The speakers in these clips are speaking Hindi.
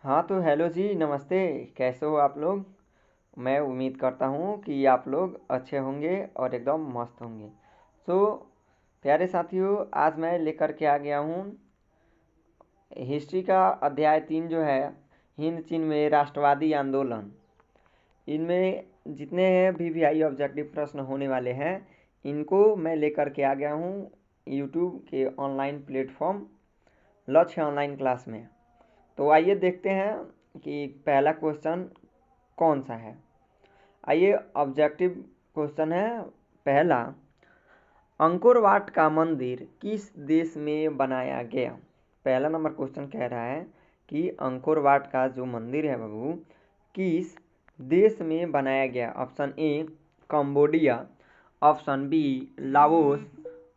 हाँ तो हेलो जी, नमस्ते। कैसे हो आप लोग? मैं उम्मीद करता हूँ कि आप लोग अच्छे होंगे और एकदम मस्त होंगे। सो प्यारे साथियों, आज मैं लेकर के आ गया हूँ हिस्ट्री का अध्याय 3 जो है, हिंद चीन में राष्ट्रवादी आंदोलन। इनमें जितने हैं वीवीआई ऑब्जेक्टिव प्रश्न होने वाले हैं, इनको मैं लेकर के आ गया हूँ यूट्यूब के ऑनलाइन प्लेटफॉर्म लक्ष्य ऑनलाइन क्लास में। तो आइए देखते हैं कि पहला क्वेश्चन कौन सा है। आइए, ऑब्जेक्टिव क्वेश्चन है पहला, अंकोर वाट का मंदिर किस देश में बनाया गया? पहला नंबर क्वेश्चन कह रहा है कि अंकोर वाट का जो मंदिर है बाबू, किस देश में बनाया गया? Option A Cambodia, option B Laos,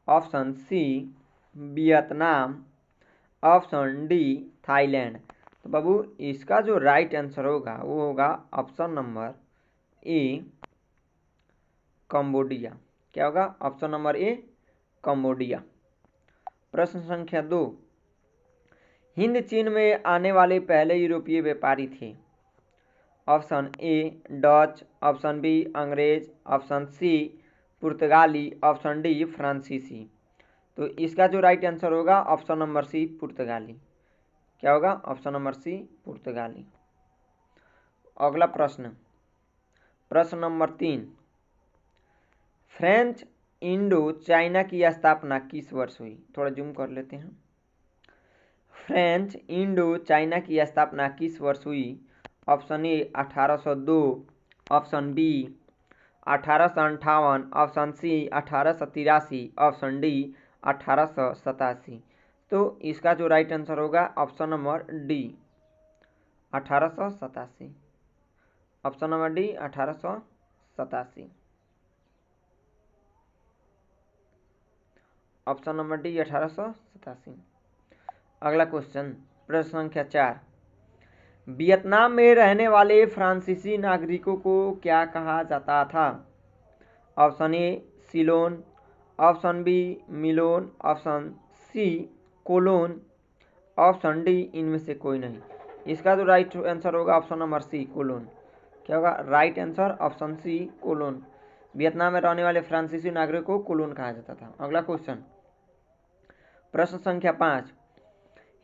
option C Vietnam, option D Thailand. तो बाबू इसका जो राइट आंसर होगा वो होगा ऑप्शन नंबर ए कंबोडिया। क्या होगा? ऑप्शन नंबर ए कंबोडिया। प्रश्न संख्या 2, हिंद चीन में आने वाले पहले यूरोपीय व्यापारी थे? Option A Dutch, option B अंग्रेज, ऑप्शन सी पुर्तगाली, ऑप्शन डी फ्रांसीसी। तो इसका जो राइट आंसर होगा ऑप्शन नंबर सी पुर्तगाली। क्या होगा? ऑप्शन नंबर सी पुर्तगाली। अगला प्रश्न, प्रश्न नंबर 3, फ्रेंच इंडो चाइना की स्थापना किस वर्ष हुई? थोड़ा जूम कर लेते हैं। फ्रेंच इंडो चाइना की स्थापना किस वर्ष हुई? Option A 1802, option B 1858, option C 1883, option D 1887। तो इसका जो राइट आंसर होगा option number D 1887। Option number D 1887। Option number D 1887। अगला क्वेश्चन, प्रश्न संख्या 4, वियतनाम में रहने वाले फ्रांसीसी नागरिकों को क्या कहा जाता था? Option A Ceylon, option B मिलोन, option C colon, option D इनमें से कोई नहीं। इसका जो राइट आंसर होगा ऑप्शन नंबर सी कोलोन। क्या होगा? Right answer option C colon. Vietnam में रहने वाले फ्रांसीसी नागरिकों को कोलोन कहा जाता था। अगला क्वेश्चन, प्रश्न संख्या 5,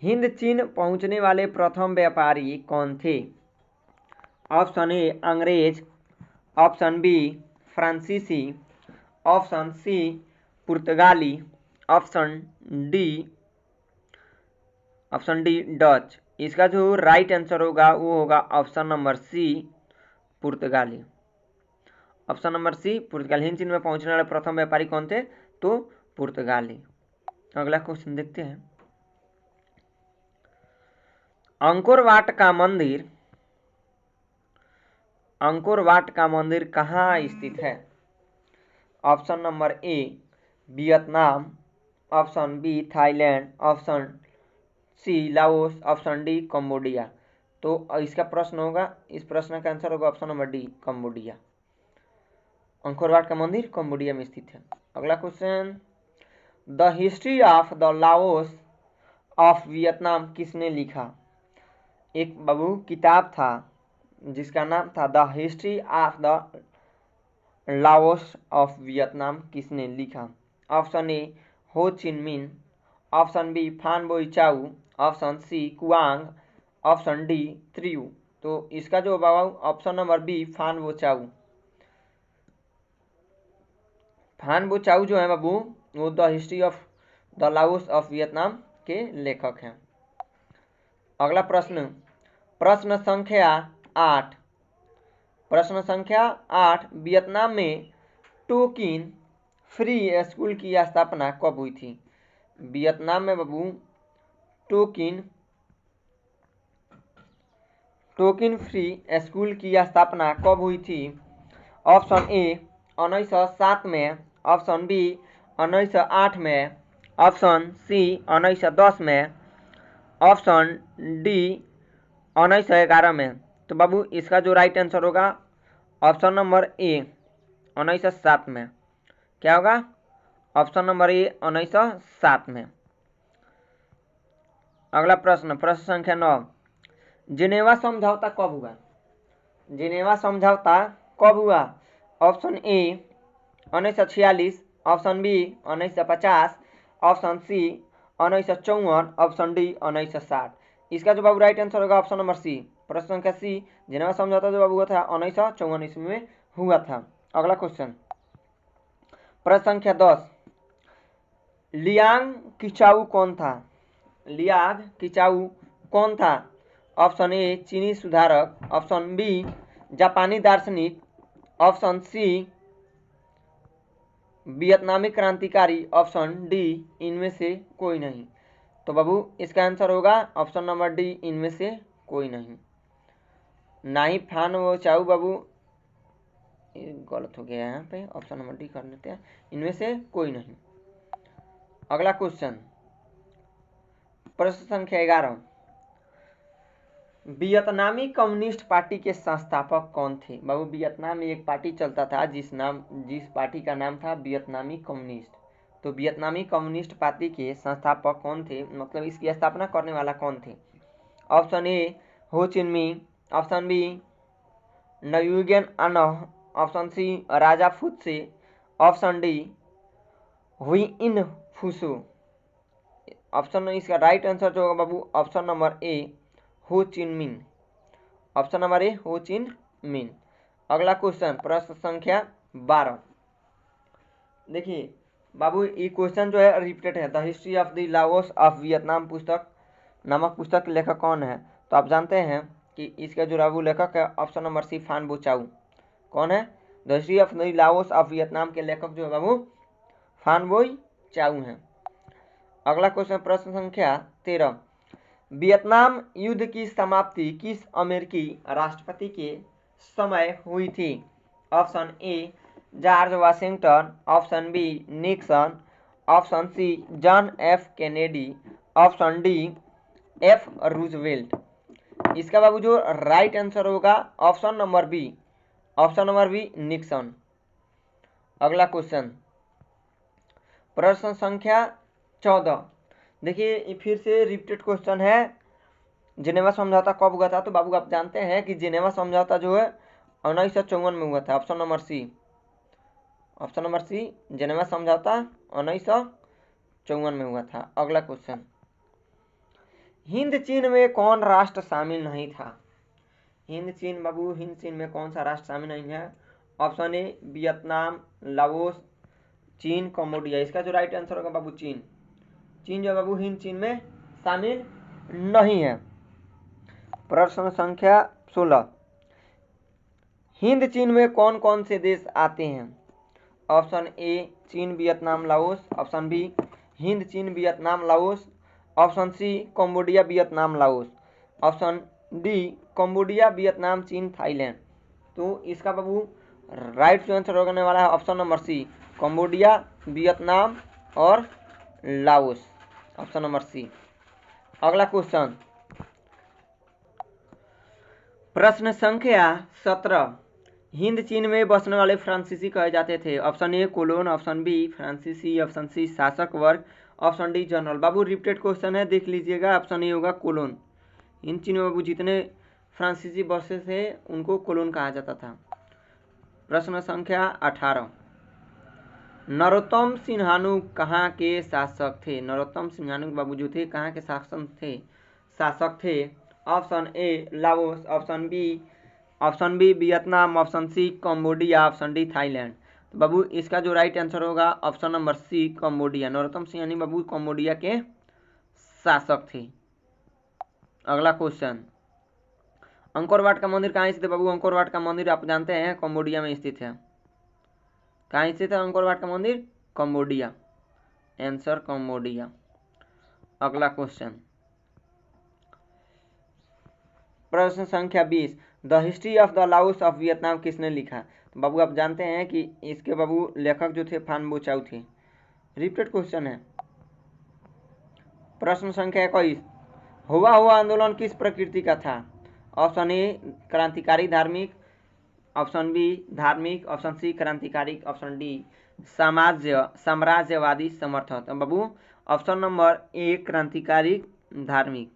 हिंद चीन पहुंचने वाले प्रथम व्यापारी कौन थे? ऑप्शन ए अंग्रेज, ऑप्शन बी फ्रांसीसी, ऑप्शन सी पुर्तगाली, ऑप्शन डी डच। इसका जो राइट आंसर होगा वो होगा ऑप्शन नंबर सी पुर्तगाली। ऑप्शन नंबर सी पुर्तगाली। हिंद चीन में पहुंचने वाले प्रथम व्यापारी कौन थे? तो पुर्तगाली। अगला क्वेश्चन देखते हैं, अंकोर वाट का मंदिर कहाँ स्थित है? Option number A Vietnam, option B Thailand, option C Laos, option D Cambodia. तो इसका प्रश्न होगा, इस प्रश्न का आंसर होगा option number D Cambodia. Angkor Wat का मंदिर कंबोडिया में स्थित है। अगला question, the history of the Laos of Vietnam किसने लिखा? एक बाबू किताब था जिसका नाम था the history of the Laos of Vietnam, किसने लिखा? ऑप्शन ए हो चिन मिन, ऑप्शन बी फान बोई चाऊ, option C Kuang, option D त्रियू। तो इसका जो बाबू ऑप्शन नंबर बी फान बो चाऊ। फान बो चाऊ जो है बाबू वो the history of the Laos of Vietnam के लेखक हैं। अगला प्रश्न, प्रश्न संख्या 8, प्रश्न संख्या 8, वियतनाम में टोकिन फ्री स्कूल की स्थापना कब हुई थी? वियतनाम में बाबू टोकिन फ्री स्कूल की स्थापना कब हुई थी? ऑप्शन ए 1907 में, ऑप्शन बी 1908 में, ऑप्शन सी 1910 में, ऑप्शन डी 1911 में। तो बाबू इसका जो राइट आंसर होगा ऑप्शन नंबर ए 1907 में। क्या होगा? ऑप्शन नंबर ए 1907 में। अगला प्रश्न, प्रश्न संख्या 9, जिनेवा समझौता कब हुआ? जिनेवा समझौता कब हुआ? Option A 1946, option B 1950, option C 1954, option D 1960। इसका जो बाबू राइट आंसर होगा ऑप्शन नंबर सी, प्रश्न संख्या सी। जिनेवा समझौता जो बाबू हुआ था 1954 ईस्वी में हुआ था। अगला क्वेश्चन, प्रश्न संख्या 10, लियांग किचाऊ कौन था? लियांग किचाऊ कौन था? ऑप्शन ए चीनी सुधारक, ऑप्शन बी जापानी दार्शनिक, ऑप्शन सी वियतनामी क्रांतिकारी, ऑप्शन डी इनमें से कोई नहीं। तो बाबू इसका आंसर होगा ऑप्शन नंबर डी, इनमें से कोई नहीं। ना ही फान वो चाऊ बाबू, गलत हो गया यहाँ पे, ऑप्शन नंबर डी कर लेते हैं, इनमें से कोई नहीं। अगला क्वेश्चन, प्रश्न संख्या 11, वियतनामी कम्युनिस्ट पार्टी के संस्थापक कौन थे? बाबू वियतनाम में एक पार्टी चलता था जिस पार्टी का नाम था वियतनामी कम्युनिस्ट। तो वियतनामी कम्युनिस्ट पार्टी के संस्थापक कौन थे, मतलब इसकी स्थापना करने वाला कौन थे? Option A Ho Chi Minh, option B Nguyen Anh, option C राजा फुत्से, ऑप्शन डी हुई इन फुसु। ऑप्शन इसका राइट आंसर जो होगा बाबू option number A Ho Chi Minh, option number A Ho Chi Ming. अगला क्वेश्चन, प्रश्न संख्या 12, देखिए बाबू ये क्वेश्चन जो है रिपीटेड है। The history of the Laos of Vietnam पुस्तक नामक पुस्तक के लेखक कौन है? तो आप जानते हैं कि इसका जो बाबू लेखक है ऑप्शन नंबर सी फान बो चाऊ। कौन है? The history of the Laos of Vietnam के लेखक जो है बाबू फान बो चाऊ हैं। अगला क्वेश्चन, प्रश्न संख्या 13, वियतनाम युद्ध की समाप्ति किस अमेरिकी राष्ट्रपति के समय हुई थी? Option A George Washington, option B Nixon, option C John F Kennedy, option D F Roosevelt. इसका बाबू जो राइट आंसर होगा option number B, option number B Nixon. अगला क्वेश्चन, प्रश्न संख्या 14, देखिए फिर से रिपीटेड क्वेश्चन है। जिनेवा समझौता कब हुआ था? तो बाबू आप जानते हैं कि जिनेवा समझौता जो है 1954 में हुआ था। Option number C, option number C Geneva समझौता 1954 में हुआ था। अगला क्वेश्चन, हिंद चीन में कौन राष्ट्र शामिल नहीं था? हिंद चीन बाबू, हिंद चीन में कौन सा राष्ट्र शामिल नहीं है? ऑप्शन ए वियतनाम, लाओस, चीन, कंबोडिया। इसका जो राइट आंसर होगा बाबू चीन। चीन जो बाबू हिंद चीन में शामिल नहीं है। प्रश्न संख्या 16, हिंद चीन में कौन कौन से देश आते हैं? ऑप्शन ए चीन वियतनाम लाओस, ऑप्शन बी हिंद चीन Vietnam Laos, option C Cambodia Vietnam Laos, option D Cambodia Vietnam चीन थाईलैंड। तो इसका बाबू राइट आंसर होने वाला है option number C, Cambodia Vietnam और लाओस, ऑप्शन नंबर सी। अगला क्वेश्चन, प्रश्न संख्या 17, हिंद चीन में बसने वाले फ्रांसीसी कहे जाते थे? Option A colon, option B फ्रांसीसी, ऑप्शन सी शासक वर्ग, ऑप्शन डी जनरल। बाबू रिपीटेड क्वेश्चन है, देख लीजिएगा। ऑप्शन ए होगा कोलोन। हिंद चीन में बाबू जितने फ्रांसीसी बसे थे उनको कोलोन कहा जाता था। प्रश्न संख्या 18, नरोत्तम सिंहानु कहाँ के शासक थे? नरोत्तम सिंहानु बाबू जो थे कहाँ के शासक थे? Option A Laos, option B Vietnam, option C Cambodia, option D Thailand. तो बाबू इसका जो राइट आंसर होगा option number C Cambodia. Norodom Sihanouk बाबू कंबोडिया के शासक थे। अगला क्वेश्चन, अंकोर वाट का मंदिर कहाँ स्थित है? बाबू अंकोर वाट का मंदिर आप जानते हैं कंबोडिया में स्थित है। कहाँ स्थित है अंकोर वाट का मंदिर? कंबोडिया। Answer Cambodia. अगला क्वेश्चन, प्रश्न संख्या 20, the history of the Laos of Vietnam किसने लिखा? तो बाबू आप जानते हैं कि इसके बाबू लेखक जो थे फान बो चाऊ थे। रिपीटेड क्वेश्चन है। प्रश्न संख्या 21, हुआ आंदोलन किस प्रकृति का था? ऑप्शन ए क्रांतिकारी धार्मिक, ऑप्शन बी धार्मिक, ऑप्शन सी क्रांतिकारी, ऑप्शन डी साम्राज्यवादी समर्थक। बाबू ऑप्शन नंबर ए क्रांतिकारी धार्मिक।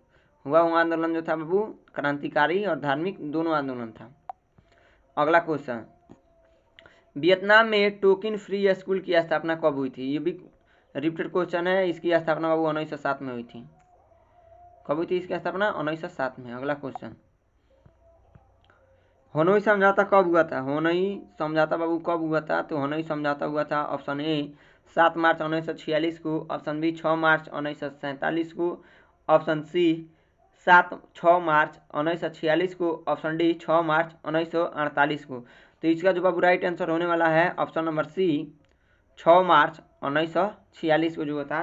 हुआ आंदोलन जो था बाबू क्रांतिकारी और धार्मिक दोनों आंदोलन था। अगला क्वेश्चन, वियतनाम में टोकन फ्री स्कूल की स्थापना कब हुई थी? ये भी रिपीटेड क्वेश्चन है। इसकी स्थापना बाबू 1907 में हुई थी। कब हुई थी इसकी स्थापना? 1907 में। अगला क्वेश्चन, हनोई समझौता कब हुआ था? हनोई समझौता बाबू कब हुआ था? तो हनोई समझौता हुआ था ऑप्शन ए 7 मार्च 1946 को, ऑप्शन बी 6 मार्च 1947 को, ऑप्शन सी 6 मार्च 1946 को, ऑप्शन डी 6 मार्च 1948 को। तो इसका जो बाबू राइट आंसर होने वाला है ऑप्शन नंबर सी 6 मार्च 1946 को जो था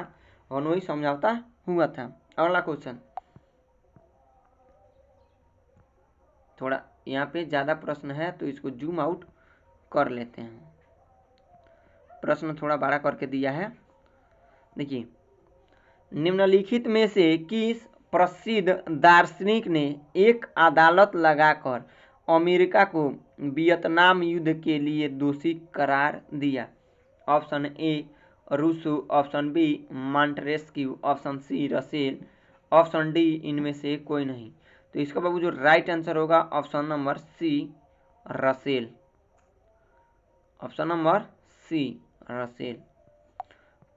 हनोई समझौता हुआ था। अगला क्वेश्चन, थोड़ा यहाँ पे ज़्यादा प्रश्न है तो इसको जूम आउट कर लेते हैं। प्रश्न थोड़ा बड़ा करके दिया है। देखिए, निम्नलिखित में से किस प्रसिद्ध दार्शनिक ने एक अदालत लगाकर अमेरिका को वियतनाम युद्ध के लिए दोषी करार दिया? Option A Rousseau, option B Montesquieu, option C Russell, option D इनमें से कोई नहीं। तो इसका बाबू जो राइट आंसर होगा option number C Russell. Option number C Russell.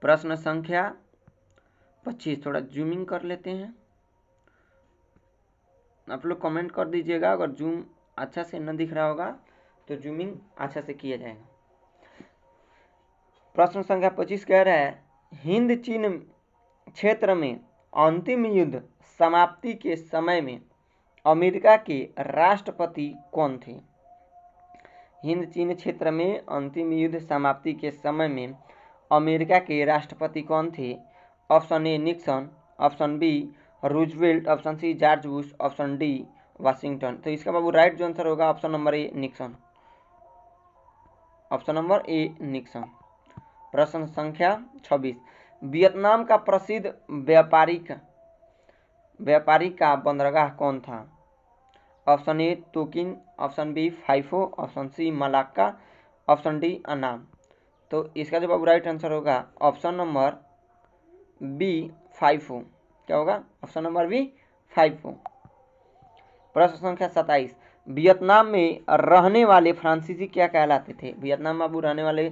प्रश्न संख्या 25 थोड़ा जूमिंग कर लेते हैं। आप लोग कमेंट कर दीजिएगा, अगर जूम अच्छा से न दिख रहा होगा तो जूमिंग अच्छा से किया जाएगा। प्रश्न संख्या 25 कह रहा है, हिंद चीन क्षेत्र में अंतिम युद्ध समाप्ति के समय में अमेरिका के राष्ट्रपति कौन थे? हिंद चीन क्षेत्र में अंतिम युद्ध समाप्ति के समय में अमेरिका के राष्ट्रपति कौन थे? Option A Nixon, option B Roosevelt, option C George Bush, option D Washington. तो इसका बाबू राइट जो आंसर होगा option number A Nixon. Option number A Nixon. प्रश्न संख्या 26, वियतनाम का प्रसिद्ध व्यापारी का बंदरगाह कौन था? Option A Tonkin, option B Faifo, option C Malacca, option D Annam. तो इसका जब अब राइट आंसर होगा ऑप्शन नंबर बी फाइफो। क्या होगा? Option number B Faifo. प्रश्न संख्या 27, वियतनाम में रहने वाले फ्रांसीसी क्या कहलाते थे? वियतनाम में रहने वाले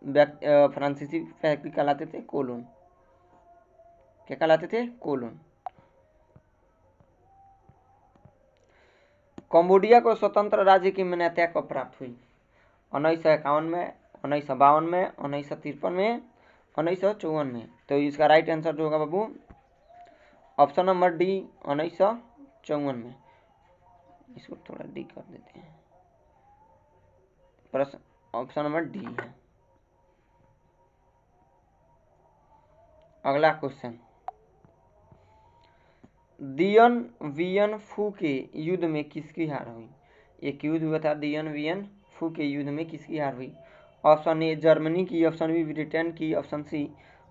फ्रांसीसी व्यक्ति कहलाते थे कोलोन। क्या कहलाते थे? कोलोन। कंबोडिया को स्वतंत्र राज्य की मान्यता कब प्राप्त हुई? 1951 में, 1952 में, 1953 में, 1954 में। तो इसका राइट आंसर जो होगा बाबू ऑप्शन नंबर डी 1954 में। इसको थोड़ा डी कर देते हैं। प्रश्न ऑप्शन नंबर डी है। अगला क्वेश्चन, दियन वियन फू के युद्ध में किसकी हार हुई? एक युद्ध हुआ था दियन वियन फू के युद्ध में, किसकी हार हुई? ऑप्शन ए जर्मनी की, ऑप्शन बी ब्रिटेन की, ऑप्शन सी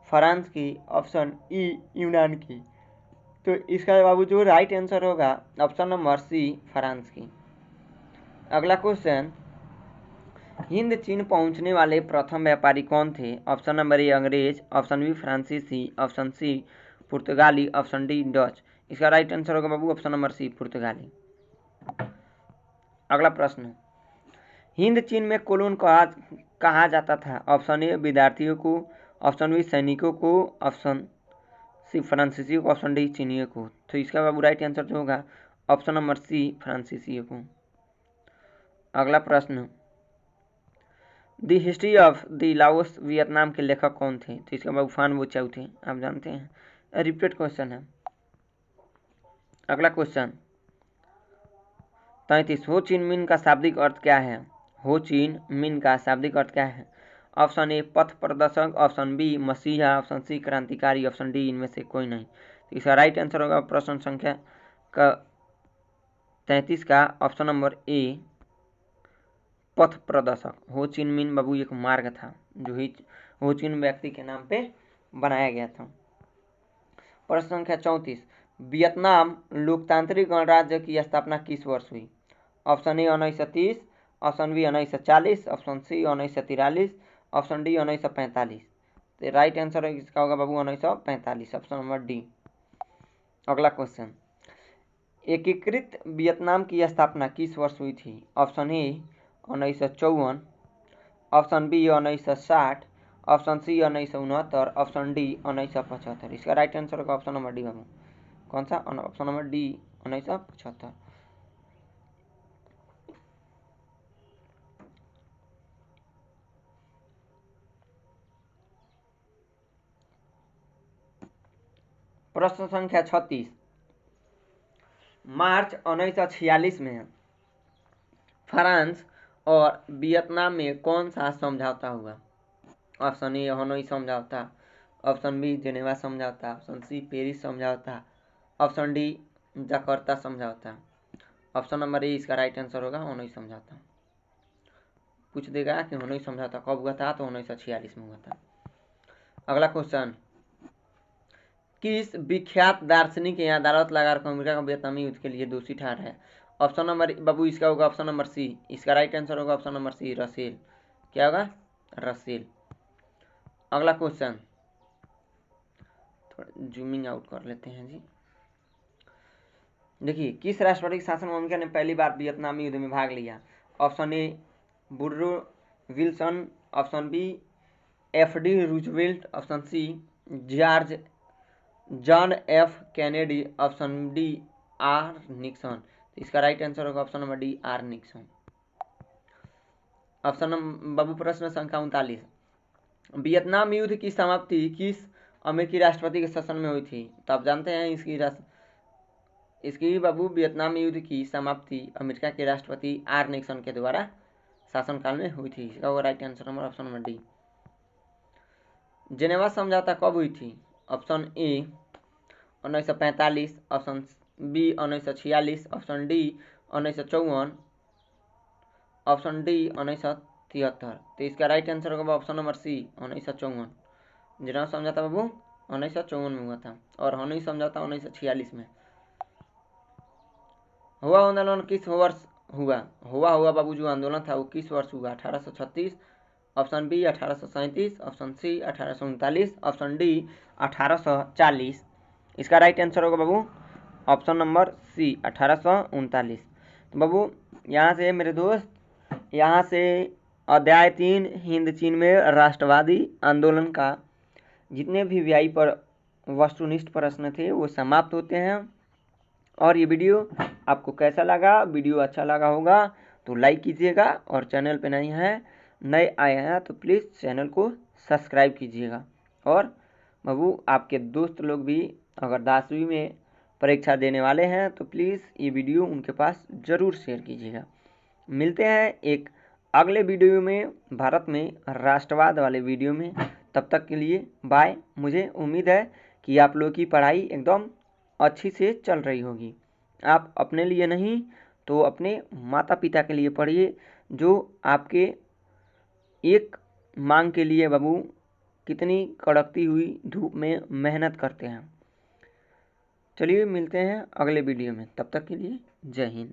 फ्रांस की, ऑप्शन ई यूनान की। तो इसका बाबू जो राइट आंसर होगा ऑप्शन नंबर सी फ्रांस की। अगला क्वेश्चन, हिंद चीन पहुंचने वाले प्रथम व्यापारी कौन थे? ऑप्शन नंबर ए अंग्रेज, ऑप्शन बी फ्रांसीसी, ऑप्शन सी पुर्तगाली, ऑप्शन डी डच। इसका राइट आंसर होगा बाबू ऑप्शन नंबर सी पुर्तगाली। अगला प्रश्न, हिंद चीन में कोलोन कहा जाता था? ऑप्शन ए विद्यार्थियों को, ऑप्शन बी सैनिकों को, ऑप्शन सी फ्रांसीसियों को, ऑप्शन डी चीनियों को। तो इसका बाबू राइट आंसर जो होगा ऑप्शन नंबर सी फ्रांसीसियों को। अगला प्रश्न, the history of the Laos Vietnam के लेखक कौन थे? तो इसका बाबू फान वो चाउ थे, आप जानते हैं। रिपीटेड क्वेश्चन है। अगला क्वेश्चन 33, हो चिन मिन का शाब्दिक अर्थ क्या है? हो चिन मिन का शाब्दिक अर्थ क्या है? ऑप्शन ए पथ प्रदर्शक, ऑप्शन बी मसीहा, ऑप्शन सी क्रांतिकारी, ऑप्शन डी इनमें से कोई नहीं। तो इसका राइट आंसर होगा प्रश्न संख्या का 33 का ऑप्शन नंबर ए पथ प्रदर्शक। हो चिन मिन बाबू एक मार्ग था जो ही हो चिन व्यक्ति के नाम पे बनाया गया था। प्रश्न संख्या 34, वियतनाम लोकतांत्रिक गणराज्य की स्थापना किस वर्ष हुई? Option A 1930, option B 1940, option C 1943, option D 1945। तो राइट आंसर इसका होगा बाबू 1945, ऑप्शन नंबर डी। अगला क्वेश्चन, एकीकृत वियतनाम की स्थापना किस वर्ष हुई थी? Option A 1954, option B 1960, option C 1969, option D 1975। इसका राइट आंसर होगा ऑप्शन नंबर डी बाबू। कौन सा? Option number D 1975। प्रश्न संख्या 36। मार्च 1946 में फ्रांस और वियतनाम में कौन सा समझौता हुआ? ऑप्शन ए हनोई समझौता, ऑप्शन बी जेनेवा समझौता, ऑप्शन सी पेरिस समझौता, ऑप्शन डी जकार्ता समझौता। ऑप्शन नंबर ए इसका राइट आंसर होगा हनोई समझौता। पूछ देगा कि हनोई समझौता कब हुआ था, तो 1946 में हुआ था। अगला क्वेश्चन, किस विख्यात दार्शनिक या अदालत लगाकर अमेरिका का वियतनामी युद्ध के लिए दोषी ठहरा है? ऑप्शन नंबर बाबू इसका होगा ऑप्शन नंबर सी। इसका राइट आंसर होगा ऑप्शन नंबर सी रसेल। क्या होगा? रसेल। अगला क्वेश्चन, थोड़ा जूमिंग आउट कर लेते हैं जी। देखिए, किस राष्ट्रपति के शासन में अमेरिका ने पहली बार वियतनामी युद्ध में भाग लिया? Option A Woodrow Wilson, option B F D. Roosevelt, option C John F Kennedy, option D R Nixon. इसका राइट आंसर होगा option number D R Nixon. Option number बाबू प्रश्न संख्या 39। वियतनाम युद्ध की समाप्ति किस अमेरिकी राष्ट्रपति के शासन में हुई थी? तो आप जानते हैं इसकी बाबू वियतनाम युद्ध की समाप्ति अमेरिका के राष्ट्रपति आर निक्सन के द्वारा शासनकाल में हुई थी। इसका right answer number option number D. Geneva समझौता कब हुई थी? Option A 1945, option B 1946, option D 1954, option D 1973। तो इसका राइट आंसर होगा ऑप्शन नंबर सी 1954। जेनेवा समझौता बाबू 1954 में हुआ था और हनोई समझौता 1946 में। हुआ आंदोलन किस वर्ष हुआ? हुआ बाबू जो आंदोलन था वो किस वर्ष हुआ? 1836, option B 1837, option C 1839, option D 1840। इसका राइट आंसर होगा बाबू ऑप्शन नंबर सी 1839। तो बाबू यहाँ से मेरे दोस्त, यहाँ से अध्याय 3 हिंद चीन में राष्ट्रवादी आंदोलन का जितने भी व्यायी पर वस्तुनिष्ठ प्रश्न थे वो समाप्त होते हैं। और ये वीडियो आपको कैसा लगा? वीडियो अच्छा लगा होगा तो लाइक कीजिएगा और चैनल पे नए आए हैं तो प्लीज़ चैनल को सब्सक्राइब कीजिएगा। और बाबू आपके दोस्त लोग भी अगर 10वीं में परीक्षा देने वाले हैं तो प्लीज़ ये वीडियो उनके पास ज़रूर शेयर कीजिएगा। मिलते हैं एक अगले वीडियो में, भारत में राष्ट्रवाद वाले वीडियो में। तब तक के लिए बाय। मुझे उम्मीद है कि आप लोगों की पढ़ाई एकदम अच्छी से चल रही होगी। आप अपने लिए नहीं तो अपने माता पिता के लिए पढ़िए, जो आपके एक मांग के लिए बाबू कितनी कड़कती हुई धूप में मेहनत करते हैं। चलिए मिलते हैं अगले वीडियो में, तब तक के लिए जय हिंद।